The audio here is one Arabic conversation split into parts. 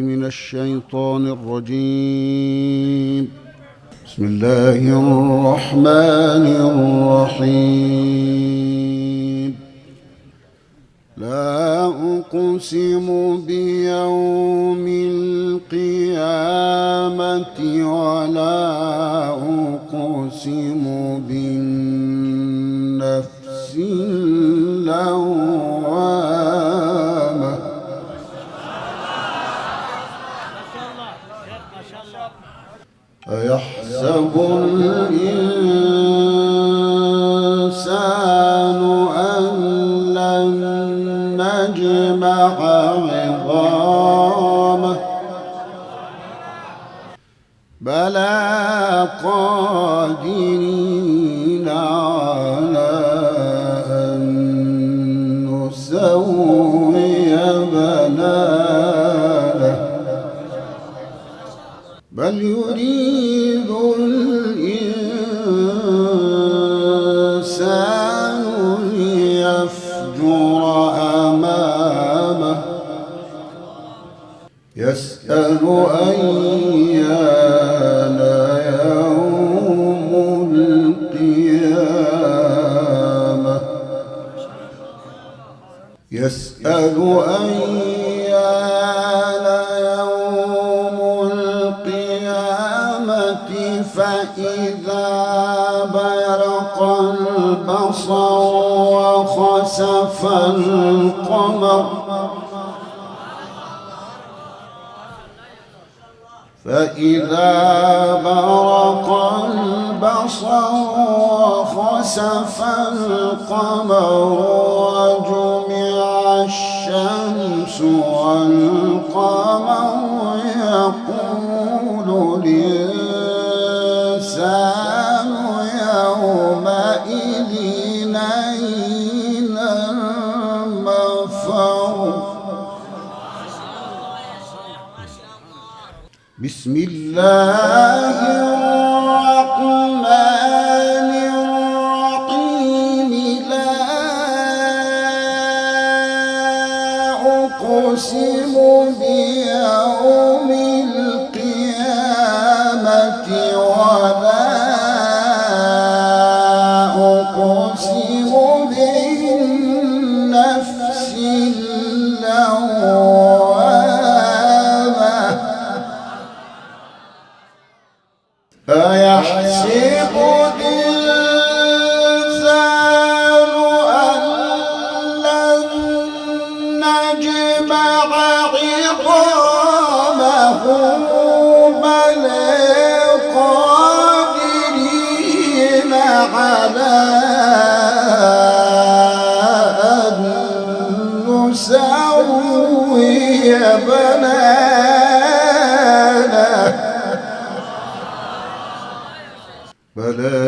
من الشيطان الرجيم. بسم الله الرحمن الرحيم. لا أقسم بيوم القيامة ولا أقسم بالنفس اللوامة أيحسب الإنسان أن لن نجمع عظامه بلى قادرين على أن نسوي بنانه بل يريد الإنسان ليفجر أمامه يسأل أيان يوم القيامة يسأل أيان يوم القيامة فإذا برق البصر وخسف القمر فإذا برق البصر وخسف القمر وجمع الشمس والقمر يقول الإنسان يومئذ أين المفر بسم الله الرحمن الرحيم لا أقسم بيوم القيامة ولا أقسم بالنفس اللوامة أيحسب الإنسان أن لن نجمع عظامه بلى قادرين على أن نسوي بنانه بلى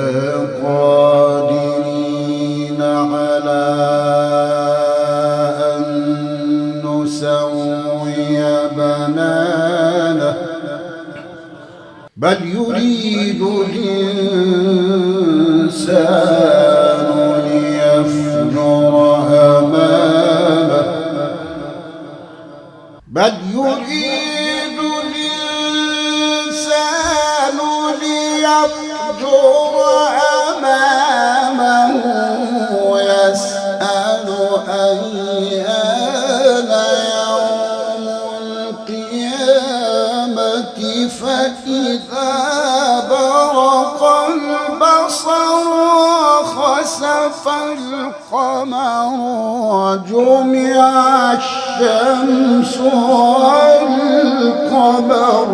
قادرين على أن نسوي بنانه بل يريد الإنسان ليفجر أمامه بل يريد الإنسان ليفجر أمامه ويسأل أيان يوم القيامة فإذا برق البصر وخسف القمر وجمع الشمس والقمر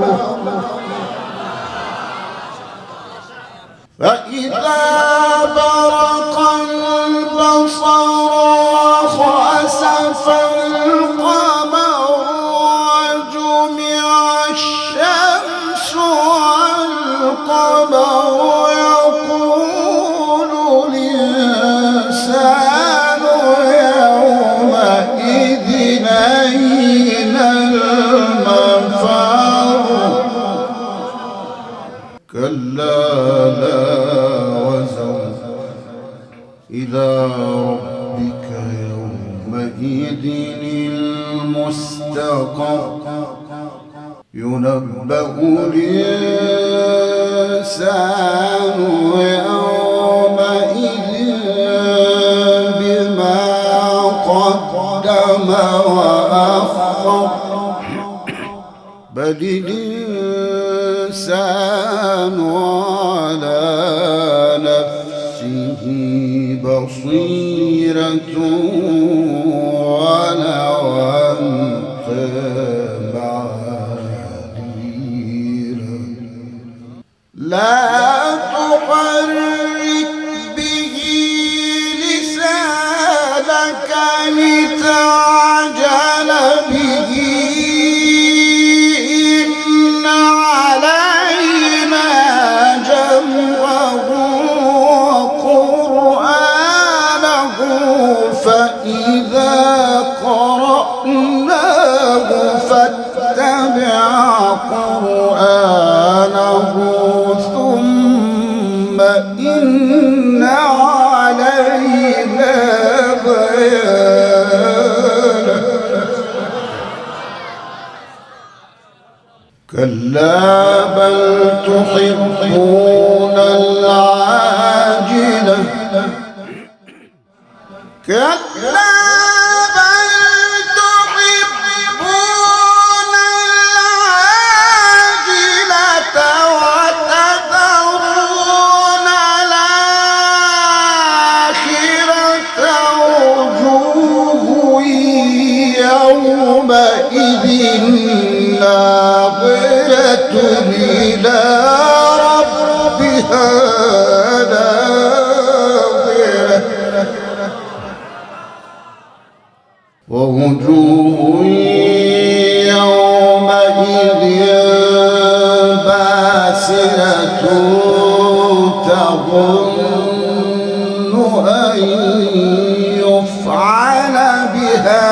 فإذا برق البصر وخسف القمر وجمع الشمس والقمر يقول الإنسان يومئذ أين المفر كلا لا وزر إلى ربك يومئذ المستقر ينبأ الإنسان يومئذ بما قدم وأخر بل الإنسان على نفسه بصيرة ولو ألقى معاذيره لا تحرك به لسانك لتعجل به إن علينا جمعه وقرآنه فإذا قرأناه فاتبع قرآنه ثم إن علينا بيانه كلا بل تحبون العاجلة كلا بل تحبون العاجلة وتذرون الآخرة وجوه يومئذ ناظرة إلى ربها ناظرة ووجوه يومئذ باسرة تظن أن يفعل بها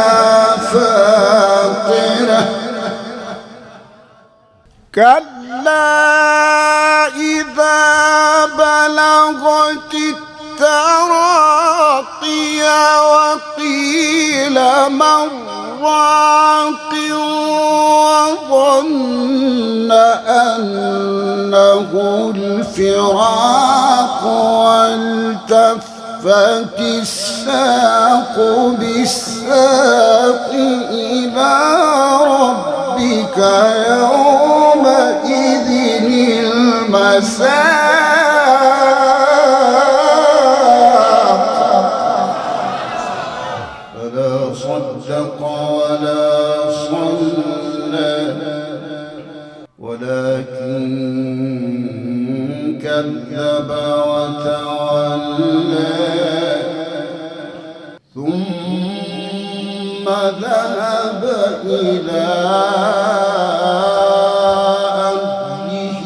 فاقرة كلا إذا بلغت التراقي وقيل من راق وظن أنه الفراق والتفت الساق بالساق إلى ربك يومئذ المساق فلا صدق ولا صلى ولكن كذب وتولى ثم ذهب إلى أهله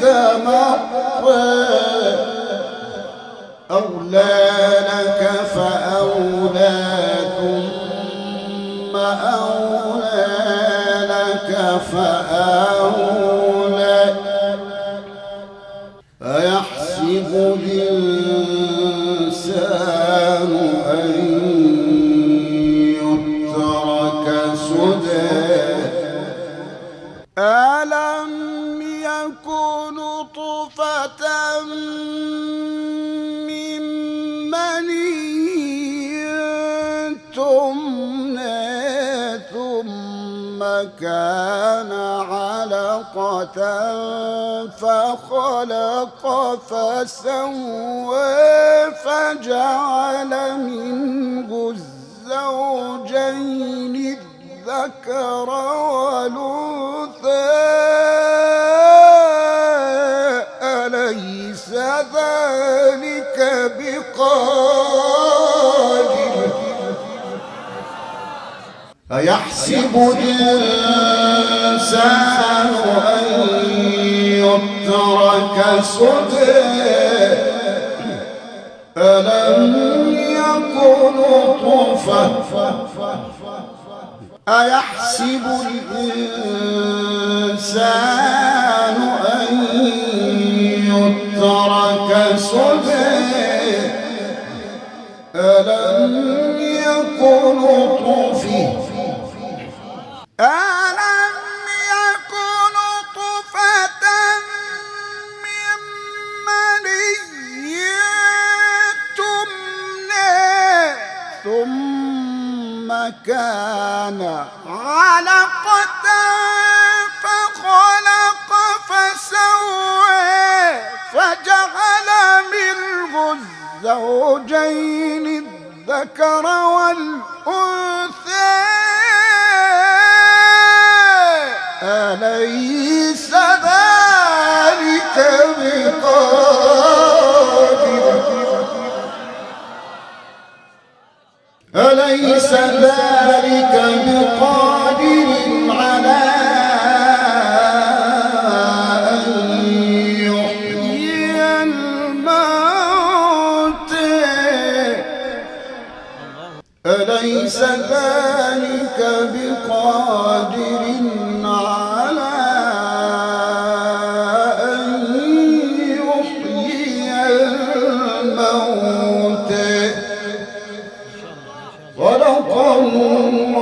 يتمطى أولى لك فأولى ثم أولى لك فأولى أيحسب الإنسان أن يترك سدى ألم يكن نطفة من مني تمنى ثم كان علقة فخلق فسوى فجعل منه الزوجين الذكر والأنثى أليس ذلك بقادر أيحسب الإنسان أن يترك سدى ألم يكن نطفة أيحسب الإنسان أن يترك سدى ألم يكن نطفة الذكر والأنثى أليس ذلك بقادر أليس ذلك بقادر على أن يحيي الموتى أليس ذلك بقادر على أن يحيي الموتى صدق الله